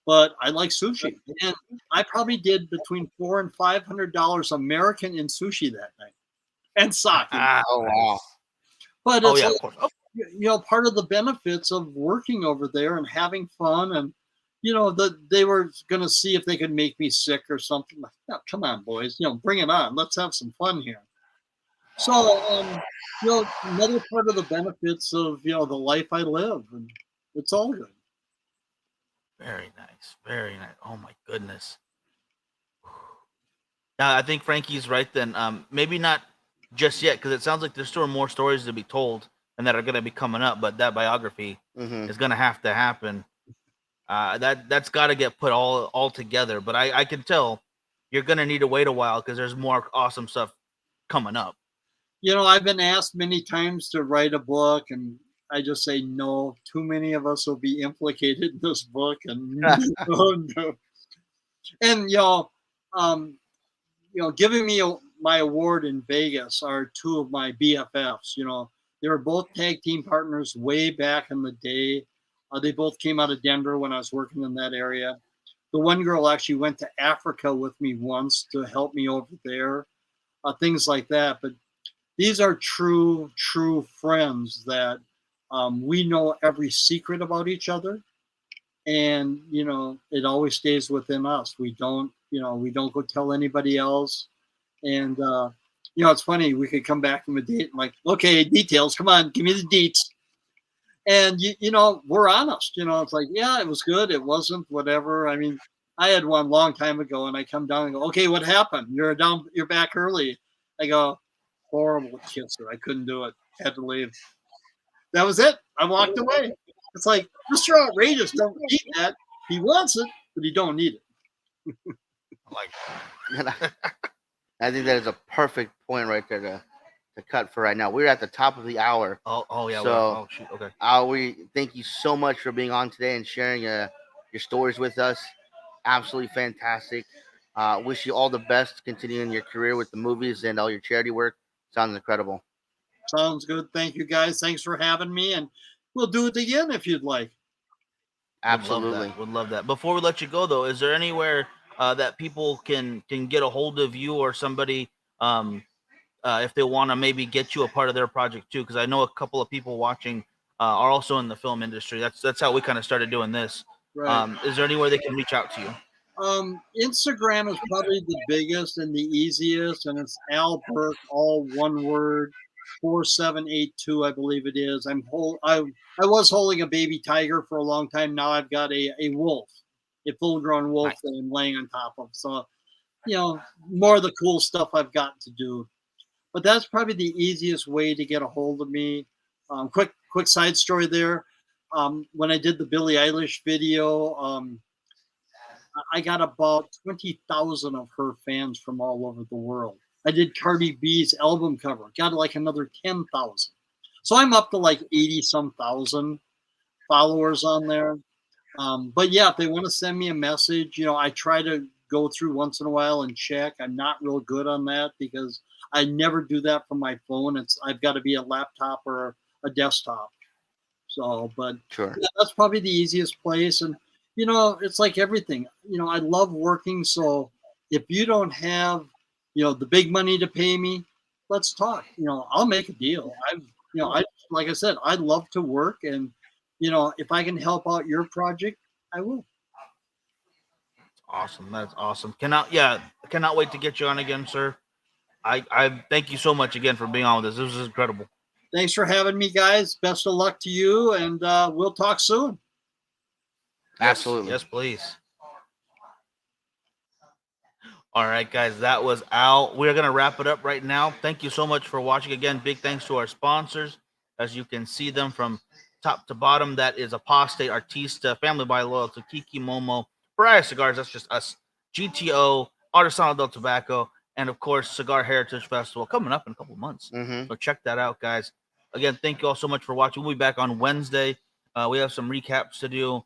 but I like sushi. And I probably did between $400 and $500 American in sushi that night and sake. Oh wow. But Oh it's yeah, like, of course. Oh, part of the benefits of working over there and having fun and that they were going to see if they could make me sick or something. Like, oh, come on, boys, bring it on. Let's have some fun here. So, another part of the benefits of, the life I live, and it's all good. very nice. Very nice. Oh my goodness. Yeah, I think Frankie's right then. Maybe not just yet because it sounds like there's still more stories to be told and that are going to be coming up. But that biography Mm-hmm. is going to have to happen. That's got to get put all together. But I can tell you're going to need to wait a while because there's more awesome stuff coming up. I've been asked many times to write a book, and I just say no. Too many of us will be implicated in this book, and no. And giving me my award in Vegas are 2 of my BFFs. They were both tag team partners way back in the day. They both came out of Denver when I was working in that area. The one girl actually went to Africa with me once to help me over there, things like that. But these are true friends that we know every secret about each other. And, it always stays within us. We don't go tell anybody else. And, it's funny. We could come back from a date and like, okay, details. Come on, give me the deets. And you know, we're honest. You know, it's like, yeah, it was good. It wasn't, whatever. I mean, I had one long time ago, and I come down and go, okay, what happened? You're back early. I go, horrible kisser. I couldn't do it. Had to leave. That was it. I walked away. It's like, Mr. Outrageous don't need that. He wants it, but he don't need it. Like, I think that is a perfect point right there to cut for right now. We're at the top of the hour. oh yeah. So, oh shoot. Okay. We thank you so much for being on today and sharing your stories with us. Absolutely fantastic. Wish you all the best continuing your career with the movies and all your charity work. Sounds incredible. Sounds good. Thank you, guys. Thanks for having me, and we'll do it again if you'd like. Absolutely. Would love that. Before we let you go, though, is there anywhere that people can get a hold of you or somebody if they want to maybe get you a part of their project too? Because I know a couple of people watching are also in the film industry. That's how we kind of started doing this. Right. Is there anywhere they can reach out to you? Instagram is probably the biggest and the easiest, and it's Al Burke, all one word, 4782, I believe it is. I was holding a baby tiger for a long time. Now I've got a wolf, a full-grown wolf Nice. that I'm laying on top of. So, you know, more of the cool stuff I've got to do. But that's probably the easiest way to get a hold of me. Quick side story there. When I did the Billie Eilish video, I got about 20,000 of her fans from all over the world. I did Cardi B's album cover, got like another 10,000. So I'm up to like 80 some thousand followers on there. But yeah, if they want to send me a message, you know, I try to go through once in a while and check. I'm not real good on that because I never do that from my phone. I've got to be a laptop or a desktop. So, but Sure. yeah, that's probably the easiest place. And you know, it's like everything. You know, I love working. So if you don't have, you know, the big money to pay me, let's talk. You know, I'll make a deal. I like I said, I love to work, and you know, if I can help out your project, I will. Awesome. That's awesome. Cannot wait to get you on again, sir. I thank you so much again for being on with us. This was incredible. Thanks for having me, guys. Best of luck to you, and we'll talk soon. Absolutely. Yes, please. All right, guys, that was Al. We're going to wrap it up right now. Thank you so much for watching. Again, big thanks to our sponsors. As you can see them from top to bottom, that is Apostate, Artista, Family by Loyalty, Kiki Momo, Pariah Cigars, that's just us, GTO, Artisanal del Tobacco, and of course, Cigar Heritage Festival coming up in a couple of months. Mm-hmm. So check that out, guys. Again, thank you all so much for watching. We'll be back on Wednesday. We have some recaps to do.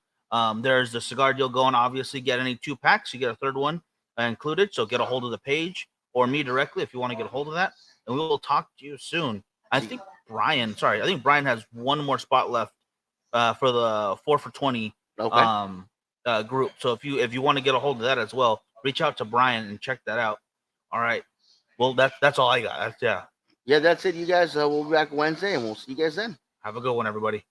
There's the cigar deal going. Obviously, get any 2 packs, you get a third one included. So get a hold of the page or me directly if you want to get a hold of that. And we will talk to you soon. I think Brian has one more spot left for the 4 for 20 group. So if you want to get a hold of that as well, reach out to Brian and check that out. All right. Well, that's all I got. Yeah, that's it, you guys. We'll be back Wednesday, and we'll see you guys then. Have a good one, everybody.